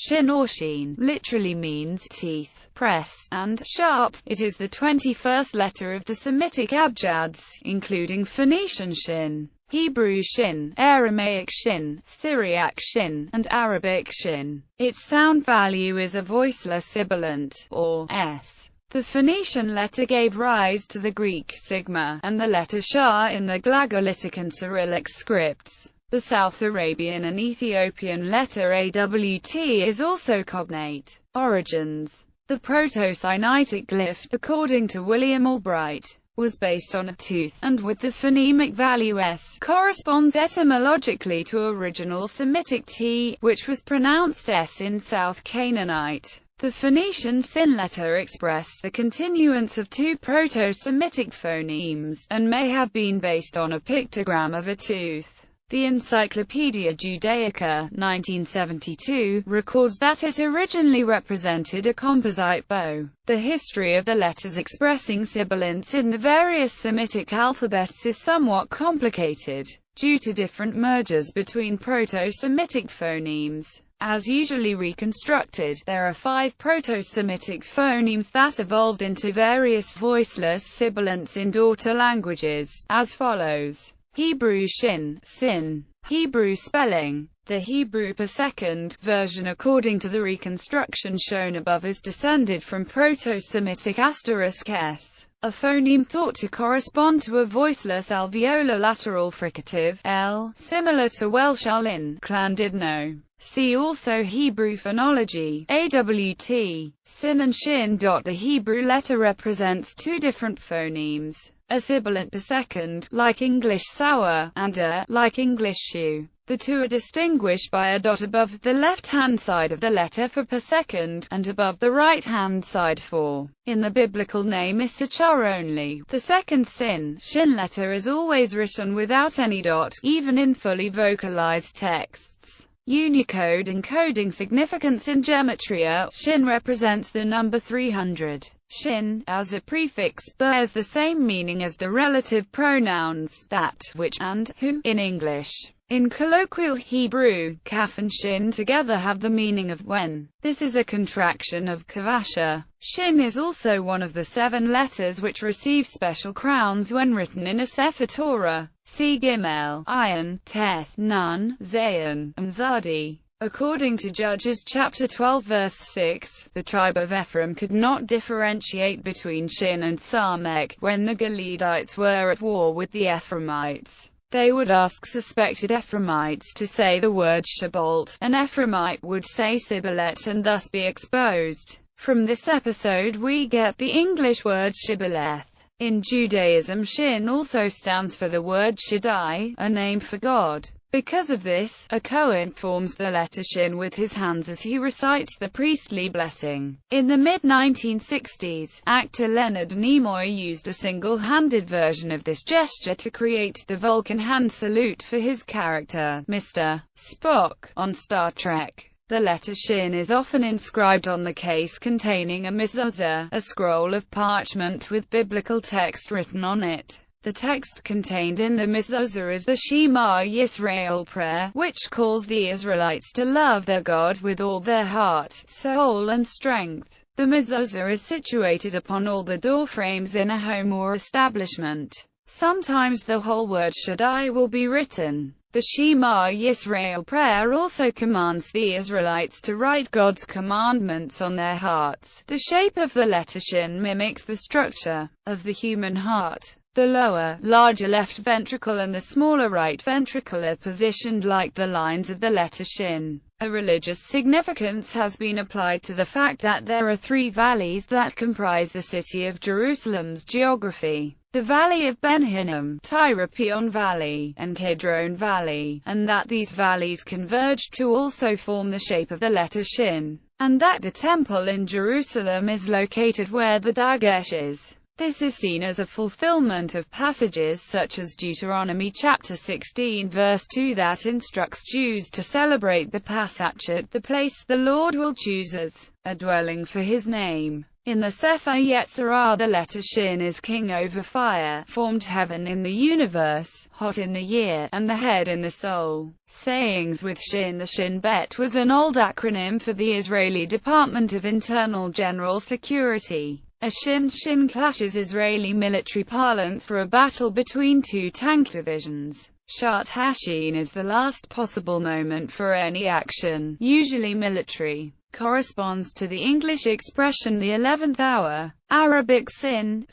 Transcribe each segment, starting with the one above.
Shin or Sheen literally means teeth, press, and sharp. It is the 21st letter of the Semitic abjads, including Phoenician Shin, Hebrew Shin, Aramaic Shin, Syriac Shin, and Arabic Shin. Its sound value is a voiceless sibilant, or s. The Phoenician letter gave rise to the Greek sigma, and the letter sha in the Glagolitic and Cyrillic scripts. The South Arabian and Ethiopian letter awt is also cognate. Origins. The Proto-Sinaitic glyph, according to William Albright, was based on a tooth, and with the phonemic value s, corresponds etymologically to original Semitic t, which was pronounced s in South Canaanite. The Phoenician Sin letter expressed the continuance of two Proto-Semitic phonemes, and may have been based on a pictogram of a tooth. The Encyclopaedia Judaica, 1972, records that it originally represented a composite bow. The history of the letters expressing sibilants in the various Semitic alphabets is somewhat complicated, due to different mergers between Proto-Semitic phonemes. As usually reconstructed, there are 5 Proto-Semitic phonemes that evolved into various voiceless sibilants in daughter languages, as follows. Hebrew Shin, Sin. Hebrew spelling. The Hebrew per second version according to the reconstruction shown above is descended from Proto-Semitic *s, a phoneme thought to correspond to a voiceless alveolar lateral fricative l, similar to Welsh lin, Llandudno. See also Hebrew phonology, AWT, Sin and Shin. The Hebrew letter represents 2 different phonemes. A sibilant per second, like English sour, and a, like English shoe. The two are distinguished by a dot above the left-hand side of the letter for per second, and above the right-hand side for. In the biblical name Issachar only, the second Sin, Shin letter is always written without any dot, even in fully vocalized texts. Unicode encoding significance in gematria, Shin represents the number 300. Shin, as a prefix, bears the same meaning as the relative pronouns that, which, and who in English. In colloquial Hebrew, kaf and shin together have the meaning of when. This is a contraction of kavasha. Shin is also one of the 7 letters which receive special crowns when written in a Sefer Torah. See Gimel, Ayin, Teth, Nun, Zayin, and Zadi. According to Judges chapter 12 verse 6, the tribe of Ephraim could not differentiate between Shin and Samek. When the Galeedites were at war with the Ephraimites, they would ask suspected Ephraimites to say the word Shabolt. An Ephraimite would say Sibilet and thus be exposed. From this episode we get the English word Shibboleth. In Judaism, Shin also stands for the word Shaddai, a name for God. Because of this, a Kohen forms the letter Shin with his hands as he recites the priestly blessing. In the mid-1960s, actor Leonard Nimoy used a single-handed version of this gesture to create the Vulcan hand salute for his character, Mr. Spock, on Star Trek. The letter Shin is often inscribed on the case containing a mezuzah, a scroll of parchment with biblical text written on it. The text contained in the mezuzah is the Shema Yisrael prayer, which calls the Israelites to love their God with all their heart, soul and strength. The mezuzah is situated upon all the door frames in a home or establishment. Sometimes the whole word Shaddai will be written. The Shema Yisrael prayer also commands the Israelites to write God's commandments on their hearts. The shape of the letter Shin mimics the structure of the human heart. The lower, larger left ventricle and the smaller right ventricle are positioned like the lines of the letter Shin. A religious significance has been applied to the fact that there are 3 valleys that comprise the city of Jerusalem's geography. The Valley of Ben Hinnom, Tyropeon Valley, and Kidron Valley, and that these valleys converge to also form the shape of the letter Shin, and that the temple in Jerusalem is located where the Dagesh is. This is seen as a fulfillment of passages such as Deuteronomy chapter 16 verse 2 that instructs Jews to celebrate the Pasach, the place the Lord will choose as a dwelling for his name. In the Sefer Yetzirah, the letter Shin is king over fire, formed heaven in the universe, hot in the year, and the head in the soul. Sayings with Shin. The Shin Bet was an old acronym for the Israeli Department of Internal General Security. A Shin clash is Israeli military parlance for a battle between two tank divisions. Shat Hashin is the last possible moment for any action, usually military. Corresponds to the English expression the 11th hour. Arabic sin.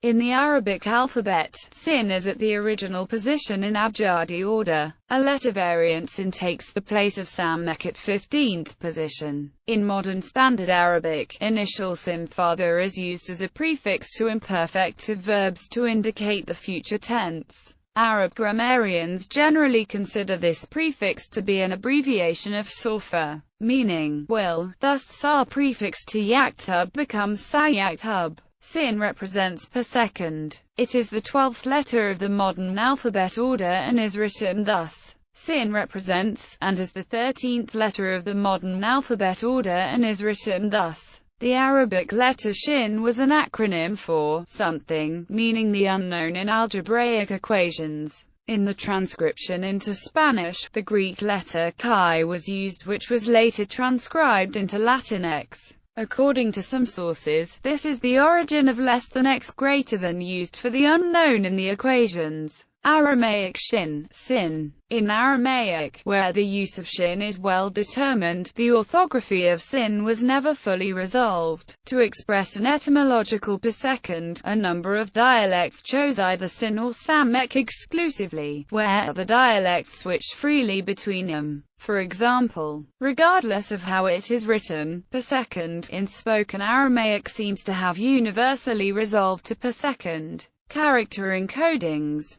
In the Arabic alphabet, sin is at the original position in Abjadi order. A letter variant sin takes the place of Samek at 15th position. In modern Standard Arabic, initial sin father is used as a prefix to imperfective verbs to indicate the future tense. Arab grammarians generally consider this prefix to be an abbreviation of sofa, meaning will. Thus, sa prefix to yaktub becomes sayaktub. Sin represents per second. It is the 12th letter of the modern alphabet order and is written thus. Sin represents, and is the 13th letter of the modern alphabet order and is written thus. The Arabic letter Shin was an acronym for something, meaning the unknown in algebraic equations. In the transcription into Spanish, the Greek letter Chi was used, which was later transcribed into Latin X. According to some sources, this is the origin of less than x greater than used for the unknown in the equations. Aramaic Shin, sin. In Aramaic, where the use of Shin is well determined, the orthography of sin was never fully resolved. To express an etymological per second, a number of dialects chose either Sin or Samek exclusively, where other dialects switched freely between them. For example, regardless of how it is written, per second in spoken Aramaic seems to have universally resolved to per second. Character encodings.